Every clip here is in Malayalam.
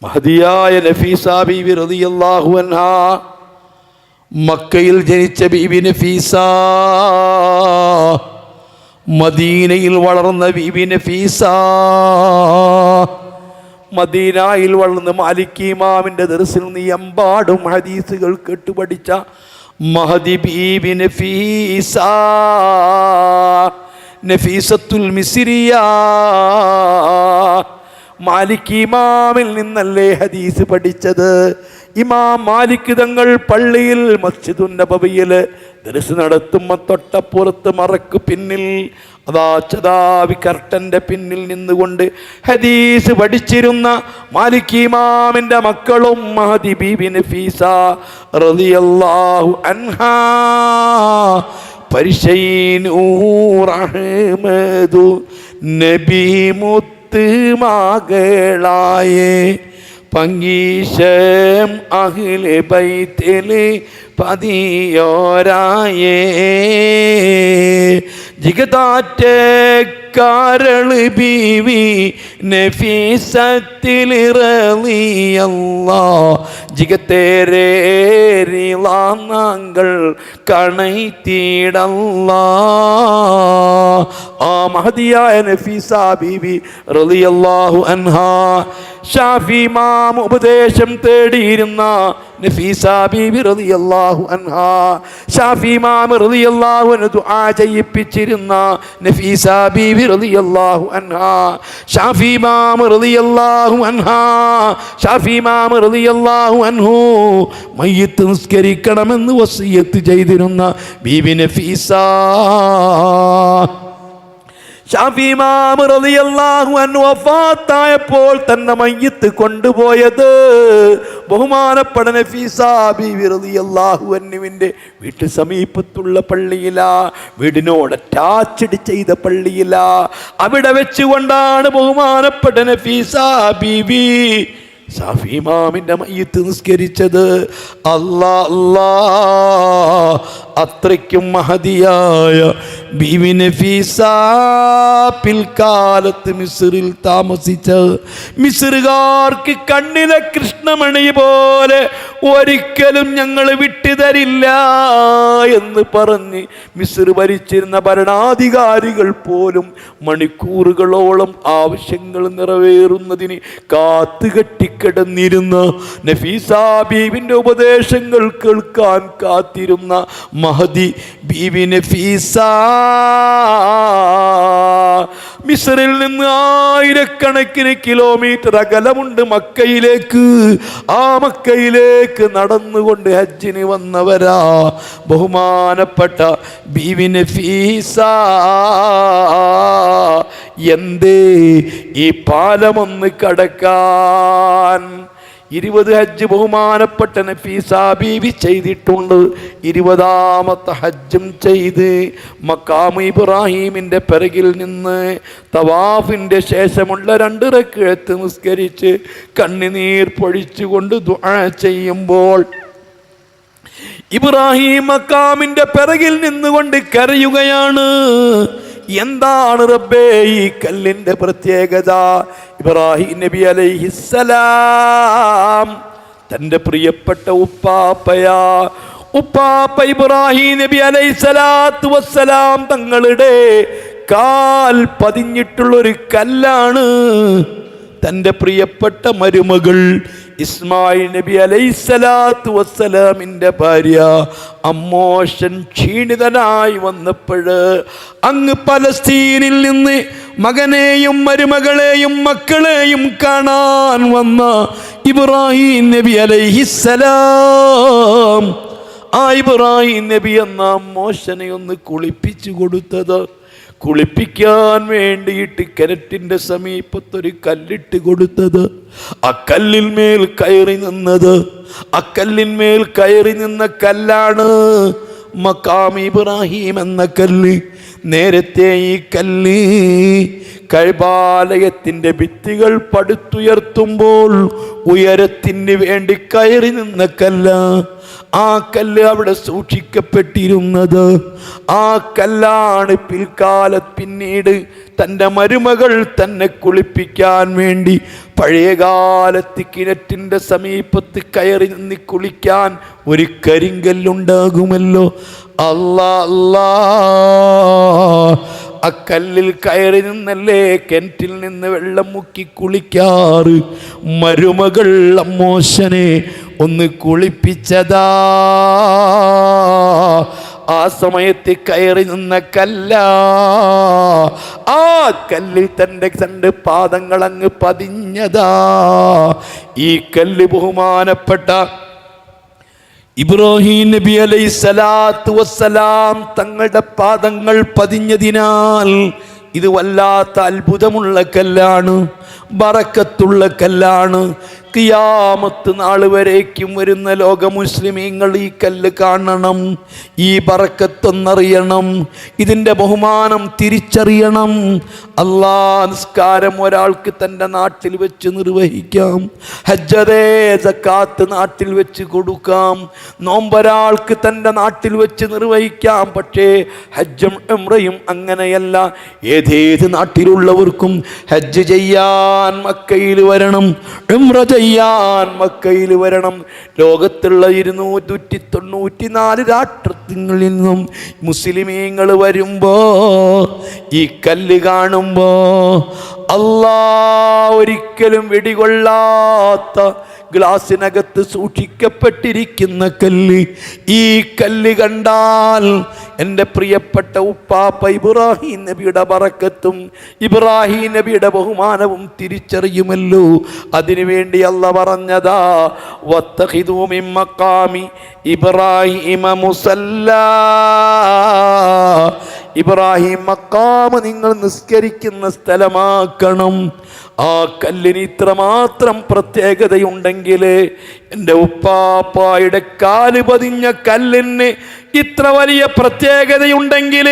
മഹദിയായ നഫീസ ബീവി റളിയല്ലാഹു അൻഹാ, മക്കയിൽ ജനിച്ച ബീവി നഫീസ, മദീനയിൽ വളർന്ന ബീവി നഫീസ, മദീനയിൽ വളർന്ന് മാലിക് ഇമാമിൻ്റെ ദർസിൽ നിന്ന് എമ്പാടും ഹദീസുകൾ കേട്ടുപഠിച്ച മഹദി ബീബി നഫീസ, നഫീസത്തുൽ മിസ്രിയ. മാലിക് ഇമാമിൽ നിന്നല്ലേ ഹദീസ് പഠിച്ചത്. ഇമാം മാലിക് തങ്ങൾ പള്ളിയിൽ മസ്ജിദുൻ നബവിയിൽ ദർസ് നടത്തുമ്പോൾ തൊട്ടപ്പുറത്ത് മറക്ക് പിന്നിൽ അതാ ചദാവി കർട്ടൻ്റെ പിന്നിൽ നിന്നുകൊണ്ട് ഹദീസ് പഠിച്ചിരുന്ന മാലിക് ഇമാമിൻ്റെ മക്കളും മഹദി ബീബി നഫീസ റളിയല്ലാഹു അൻഹാ, പരിശൈനൂർ അഹ്മദു നബി മുത്ത് മകളായേ, പങ്കീശം അഹ്ലെ ബൈത്തിലെ പതിയോരായേ, ജിഗതാറ്റക്കാരള് ബീവി നഫീസത്തിൽ റളിയല്ലാഹ്, ജിഗത്തേരേറിളാങ്ങൾ കണൈത്തിടല്ലാഹ്. ആ മഹദിയായ നഫീസ ബീവി റളിയല്ലാഹു അൻഹാ, ഷാഫി ഇമാം ഉപദേശം തേടിയിരുന്ന നഫീസ ബീബി റളിയല്ലാഹു അൻഹാ, ഷാഫി ഇമാം റളിയല്ലാഹു അൻഹു ദുആ ചെയ്യിപ്പിച്ചിരുന്ന നഫീസ ബീബി റളിയല്ലാഹു അൻഹാ, ഷാഫി ഇമാം റളിയല്ലാഹു അൻഹാ, ഷാഫി ഇമാം റളിയല്ലാഹു അൻഹു മയ്യിത്ത് നിസ്കരിക്കണമെന്ന് വസിയത്ത് ചെയ്തിരുന്ന ബീബി നഫീസ. ഷാഫി ഇമാം റളിയല്ലാഹു അൻഹു വഫാത്തായപ്പോൾ തന്നെ മയ്യിത്ത് കൊണ്ടുപോയത് ബഹുമാനപ്പെട്ട നഫീസ ബീവി റളിയല്ലാഹു അൻഹുവിൻ്റെ വീട്ടു സമീപത്തുള്ള പള്ളിയിലാ, വീടിനോട് അറ്റാച്ച്ഡ് ചെയ്ത പള്ളിയിലാ. അവിടെ വെച്ചുകൊണ്ടാണ് ബഹുമാനപ്പെട്ട നഫീസ ബീവി ഷാഫി ഇമാമിൻ്റെ മയ്യിത്ത് നിസ്കരിച്ചത്. അല്ലാ അല്ലാ, അത്രയ്ക്കും മഹദിയായ ബീവി നഫീസ പിൽക്കാലത്ത് മിസ്റിൽ താമസിച്ച മിസ്റുകാർക്ക് കണ്ണിലെ കൃഷ്ണമണി പോലെ ഒരിക്കലും ഞങ്ങൾ വിട്ടുതരില്ല എന്ന് പറഞ്ഞ് മിസ്ർ ഭരിച്ചിരുന്ന ഭരണാധികാരികൾ പോലും മണിക്കൂറുകളോളം ആവശ്യങ്ങൾ നിറവേറുന്നതിന് കാത്തുകെട്ടിക്കിടന്നിരുന്ന നഫീസ ബീവിൻ്റെ ഉപദേശങ്ങൾ കേൾക്കാൻ കാത്തിരുന്ന മഹദി ബീവി നഫീസ മിസ്റിൽ നിന്ന് ആയിരക്കണക്കിന് കിലോമീറ്റർ അകലമുണ്ട് മക്കയിലേക്ക്. ആ മക്കയിലേക്ക് നടന്നുകൊണ്ട് ഹജ്ജിന് വന്നവരാ ബഹുമാനപ്പെട്ട ബീവി നഫീസ. എന്തേ ഈ പാലമൊന്ന് കടക്കാൻ? 20 ഹജ്ജ് ബഹുമാനപ്പെട്ട നഫീസ ബീവി ചെയ്തിട്ടുണ്ട്. 20ാമത്തെ ഹജ്ജും ചെയ്ത് മഖാം ഇബ്രാഹീമിൻ്റെ പിറകിൽ നിന്ന് തവാഫിൻ്റെ ശേഷമുള്ള 2 റക്അത്ത് നിസ്കരിച്ച് കണ്ണുനീർ പൊഴിച്ചുകൊണ്ട് ദുആ ചെയ്യുമ്പോൾ ഇബ്രാഹിം മഖാമിൻ്റെ പിറകിൽ നിന്നുകൊണ്ട് കരയുകയാണ്. എന്താണ് റബ്ബേ ഈ കല്ലിൻ്റെ പ്രത്യേകത? ഇബ്രാഹിം നബി അലൈഹിസ്സലാം തൻ്റെ പ്രിയപ്പെട്ട ഉപ്പാപ്പ ഇബ്രാഹിം നബി അലൈഹിസ്സലാത്തു വസ്സലാം തങ്ങളുടെ കാൽ പതിഞ്ഞിട്ടുള്ളൊരു കല്ലാണ്. തൻ്റെ പ്രിയപ്പെട്ട മരുമകൾ ഇസ്മായിൽ നബി അലൈഹിസ്സലാത്തു വസ്സലാമിൻ്റെ ഭാര്യ അമ്മോഷൻ ക്ഷീണിതനായി വന്നപ്പോൾ അങ്ങ് പലസ്തീനിൽ നിന്ന് മകനെയും മരുമകളെയും മക്കളെയും കാണാൻ വന്ന ഇബ്രാഹിം നബി അലൈഹിസ്സലാം, ആ ഇബ്രാഹിം നബി എന്ന അമ്മോശനെ ഒന്ന് കുളിപ്പിച്ചു കൊടുത്തത്, കുളിപ്പിക്കാൻ വേണ്ടിയിട്ട് കിണറ്റിൻ്റെ സമീപത്തൊരു കല്ലിട്ട് കൊടുത്തത്, ആ കല്ലിന്മേൽ കയറി നിന്നത്, ആ കല്ലിന്മേൽ കയറി നിന്ന കല്ലാണ് മഖാം ഇബ്രാഹിം എന്ന കല്ല്. നേരത്തെ ഈ കല്ല് കഅബാലയത്തിൻ്റെ ഭിത്തികൾ പടുത്തുയർത്തുമ്പോൾ ഉയരത്തിന് വേണ്ടി കയറി നിന്ന കല്ല. ആ കല്ല് അവിടെ സൂക്ഷിക്കപ്പെട്ടിരുന്നത്. ആ കല്ലാണ് പിൽക്കാലത്ത് പിന്നീട് തൻ്റെ മരുമകൾ തന്നെ കുളിപ്പിക്കാൻ വേണ്ടി പഴയകാലത്ത് കിണറ്റിൻ്റെ സമീപത്ത് കയറി നിന്ന് കുളിക്കാൻ ഒരു കരിങ്കല്ലുണ്ടാകുമല്ലോ. അല്ലാ അല്ലാ, ആ കല്ലിൽ കയറി നിന്നല്ലേ കിണറ്റിൽ നിന്ന് വെള്ളം മുക്കി കുളിക്കാറ്. മരുമകൾ അമ്മോശനെ ഒന്ന് കുളിപ്പിച്ചതാ. ആ സമയത്ത് കയറി നിന്ന കല്ല, ആ കല്ലിൽ തൻ്റെ പാദങ്ങൾ അങ്ങ് പതിഞ്ഞതാ. ഈ കല്ല് ബഹുമാനപ്പെട്ട ഇബ്രാഹിം നബി അലൈഹിസ്സലാത്തു വസ്സലാം തങ്ങളുടെ പാദങ്ങൾ പതിഞ്ഞതിനാൽ ഇത് വല്ലാത്ത അത്ഭുതമുള്ള കല്ലാണ്, ബറക്കത്തുള്ള കല്ലാണ്. ഖിയാമത്ത് നാൾ വരേക്കും വരുന്ന ലോക മുസ്ലിമീങ്ങൾ ഈ കല്ല് കാണണം, ഈ ബറക്കത്തൊന്നറിയണം, ഇതിൻ്റെ ബഹുമാനം തിരിച്ചറിയണം. അല്ലാ, നിസ്കാരം ഒരാൾക്ക് തൻ്റെ നാട്ടിൽ വെച്ച് നിർവഹിക്കാം, ഹജ്ജതേ സക്കാത്ത് നാട്ടിൽ വെച്ച് കൊടുക്കാം, നോമ്പൊരാൾക്ക് തൻ്റെ നാട്ടിൽ വെച്ച് നിർവഹിക്കാം. പക്ഷേ ഹജ്ജും ഉംറയും അങ്ങനെയല്ല. ഏതേത് നാട്ടിലുള്ളവർക്കും ഹജ്ജ് ചെയ്യാൻ മക്കയിൽ വരണം, ഉംറ ചെയ്യാൻ മക്കയിൽ വരണം. ലോകത്തുള്ള 294 രാഷ്ട്രങ്ങളിൽ നിന്നും മുസ്ലിമീങ്ങൾ വരുമ്പോ ഈ കല്ല് കാണുമ്പോ അല്ലാ, ഒരിക്കലും വെടികൊള്ളാത്ത ഗ്ലാസിനകത്ത് സൂക്ഷിക്കപ്പെട്ടിരിക്കുന്ന കല്ല്, ഈ കല്ല് കണ്ടാൽ എൻ്റെ പ്രിയപ്പെട്ട ഉപ്പാപ്പ ഇബ്രാഹിം നബിയുടെ ബറക്കത്തും ഇബ്രാഹിം നബിയുടെ ബഹുമാനവും തിരിച്ചറിയുമല്ലോ. അതിനുവേണ്ടി അല്ലാഹ് പറഞ്ഞതാ, വത്തഖിദൂ മിൻ മഖാമി ഇബ്രാഹിമ മുസല്ലാ. ഇബ്രാഹിം മഖാമ് നിങ്ങൾ നിസ്കരിക്കുന്ന സ്ഥലമാക്കണം. ആ കല്ലിന് ഇത്രമാത്രം പ്രത്യേകതയുണ്ടെങ്കിൽ, എൻ്റെ ഉപ്പാപ്പായുടെ കാല് പതിഞ്ഞ കല്ലിന് ഇത്ര വലിയ പ്രത്യേകതയുണ്ടെങ്കിൽ,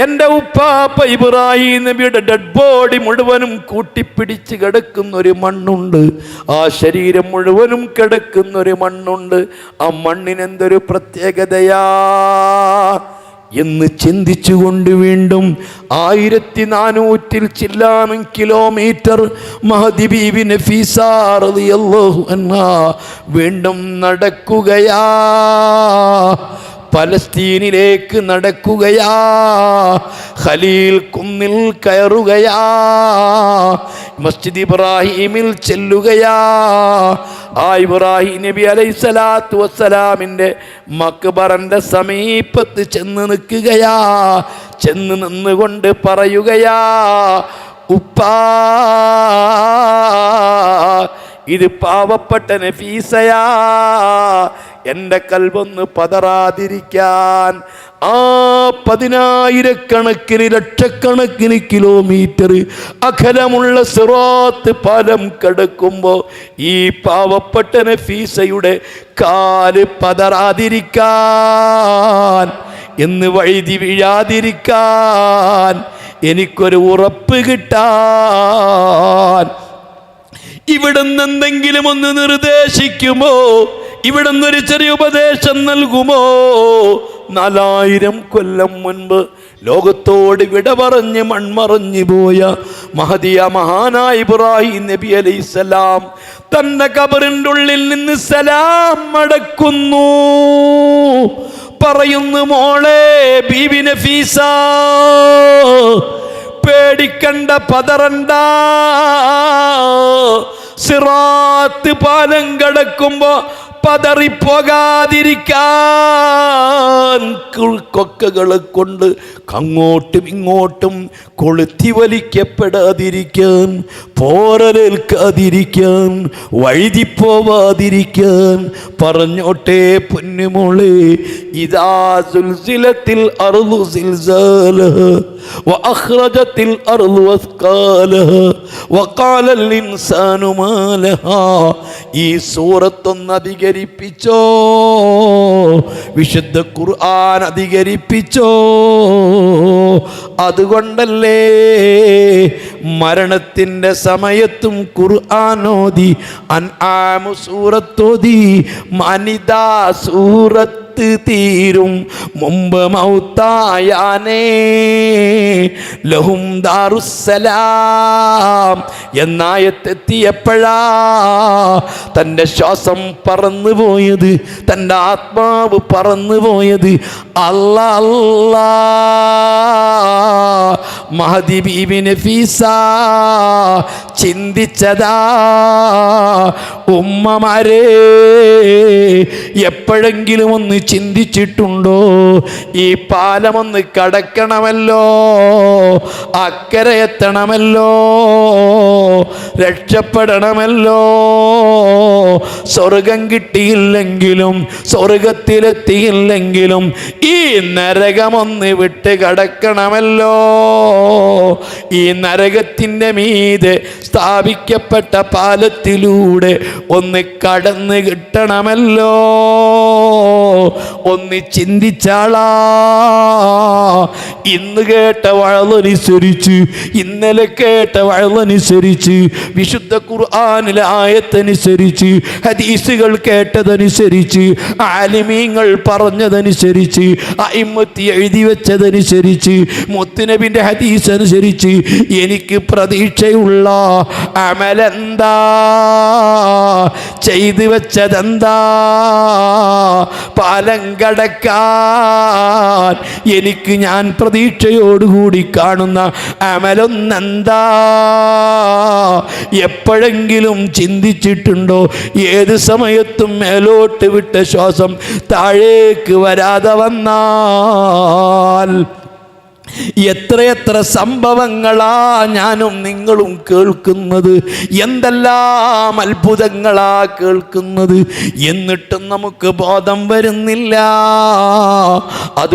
എൻ്റെ ഉപ്പാപ്പ ഇബ്രാഹിം നബിയുടെ ഡെഡ് ബോഡി മുഴുവനും കൂട്ടിപ്പിടിച്ച് കിടക്കുന്നൊരു മണ്ണുണ്ട്, ആ ശരീരം മുഴുവനും കിടക്കുന്നൊരു മണ്ണുണ്ട്. ആ മണ്ണിനെന്തൊരു പ്രത്യേകതയാ എന്ന് ചിന്തിച്ചുകൊണ്ട് വീണ്ടും 1400 ചില്ലാനും കിലോമീറ്റർ മഹദി ബീബി നഫീസ റളിയല്ലാഹു അൻഹാ വീണ്ടും നടക്കുകയാ, പലസ്തീനിലേക്ക് നടക്കുകയാ, ഖലീൽ കുന്നിൽ കയറുകയാ, മസ്ജിദ് ഇബ്രാഹിമിൽ ചെല്ലുകയാ. ആ ഇബ്രാഹിം നബി അലൈഹിസ്സലാത്തു വസ്സലാമിൻ്റെ മക്ബറന്റെ സമീപത്ത് ചെന്ന് നിൽക്കുകയാ. ചെന്ന് നിന്നുകൊണ്ട് പറയുകയാ, ഉപ്പാ, ഇത് പാവപ്പെട്ട നഫീസയാ, എൻ്റെ കൽബൊന്ന് പതറാതിരിക്കാൻ. ആ 10,000 ലക്ഷക്കണക്കിന് കിലോമീറ്റർ അകലമുള്ള സിറാത്ത് പാലം കടക്കുമ്പോൾ ഈ പാവപ്പെട്ട നഫീസയുടെ കാല് പതറാതിരിക്കാൻ, എന്ന് വഴുതി വീഴാതിരിക്കാൻ, എനിക്കൊരു ഉറപ്പ് കിട്ടാൻ ഇവിടുന്ന് എന്തെങ്കിലും ഒന്ന് നിർദ്ദേശിക്കുമോ? ഇവിടുന്ന് ഒരു ചെറിയ ഉപദേശം നൽകുമോ? 4000 കൊല്ലം മുൻപ് ലോകത്തോട് വിട പറഞ്ഞ് മൺമറഞ്ഞു പോയ മഹദിയ മഹാനായ ഇബ്രാഹിം നബി അലൈഹിസ്സലാം തന്റെ ഖബറിന്റെ ഉള്ളിൽ നിന്ന് സലാം മടക്കുന്നു. പറയുന്നു, മോളെ ബീബി നഫീസ, പേടിക്കണ്ട, പതറണ്ട. സിറാത്ത് പാലം കടക്കുമ്പോ പതറിപ്പോകാതിരിക്കാൻ കൊക്കകളെ കൊണ്ട് അങ്ങോട്ടും ഇങ്ങോട്ടും കൊളുത്തി വലിക്കപ്പെടാതിരിക്കാൻ, പോരലേൽക്കാതിരിക്കാൻ, വഴുതിപ്പോവാതിരിക്കാൻ പറഞ്ഞോട്ടെ പൊന്നുമോളെ. ഇദാ സുൽസിലത്തിൽ അർളു സിൽസാലഹ വഅഖ്റജത്തിൽ അർളു അസ്ഖാലഹ വഖാലൽ ഇൻസാനു മാ ലഹാ. ഈ സൂറത്തൊന്ന് അധികരിപ്പിച്ചോ, വിശുദ്ധ ഖുർആൻ അധികരിപ്പിച്ചോ. അതുകൊണ്ടല്ലേ മരണത്തിൻ്റെ സമയത്തും ഖുർആനോദി, അൻആം സൂറത്തോദി, മാനിദ സൂറത്ത് മുമ്പത്ത് തീരും മുമ്പ് മൗത്തായാനേ ലഹും ദാറുസ്സലാം എന്നായത്തെത്തിയപ്പോഴാ തൻ്റെ ശ്വാസം പറന്നുപോയത്, തൻ്റെ ആത്മാവ് പറന്നുപോയത്. അല്ലാ അല്ലാ മഹദി ബീബി നഫീസ ചിന്തിച്ചതാ. ഉമ്മമാരെ, എപ്പോഴെങ്കിലും ഒന്ന് ചിന്തിച്ചിട്ടുണ്ടോ? ഈ പാലമൊന്ന് കടക്കണമല്ലോ, അക്കരെ എത്തണമല്ലോ, രക്ഷപ്പെടണമല്ലോ. സ്വർഗം കിട്ടിയില്ലെങ്കിലും സ്വർഗത്തിലെത്തിയില്ലെങ്കിലും ഈ നരകമൊന്ന് വിട്ട് കടക്കണമല്ലോ. ഈ നരകത്തിൻ്റെ മീതെ സ്ഥാപിക്കപ്പെട്ട പാലത്തിലൂടെ ഒന്ന് കടന്ന് കിട്ടണമല്ലോ. ഒന്ന് ചിന്തിച്ചാളാ. ഇന്ന് കേട്ട വഴലനുസരിച്ച്, ഇന്നലെ കേട്ട വഴലനുസരിച്ച്, വിശുദ്ധ ഖുർആനിലെ ആയത്തനുസരിച്ച്, ഹദീസുകൾ കേട്ടതനുസരിച്ച്, ആലിമീങ്ങൾ പറഞ്ഞതനുസരിച്ച്, അയിമ്മത്തി എഴുതി വെച്ചതനുസരിച്ച്, മുത്തുനബിൻ്റെ ഹദീസ് അനുസരിച്ച് എനിക്ക് പ്രതീക്ഷയുള്ള അമലെന്താ? ചെയ്തു വെച്ചതെന്താ? പാലം കടക്കാൻ എനിക്ക് ഞാൻ പ്രതീക്ഷയോടുകൂടി കാണുന്ന അമലൊന്നെന്താ? എപ്പോഴെങ്കിലും ചിന്തിച്ചിട്ടുണ്ടോ? ഏത് സമയത്തും മേലോട്ട് വിട്ട ശ്വാസം താഴേക്ക് വരാതെ വന്നാൽ എത്രയെത്ര സംഭവങ്ങളാ ഞാനും നിങ്ങളും കേൾക്കുന്നത്, എന്തെല്ലാം അത്ഭുതങ്ങളാ കേൾക്കുന്നത്. എന്നിട്ടും നമുക്ക് ബോധം വരുന്നില്ല. അത്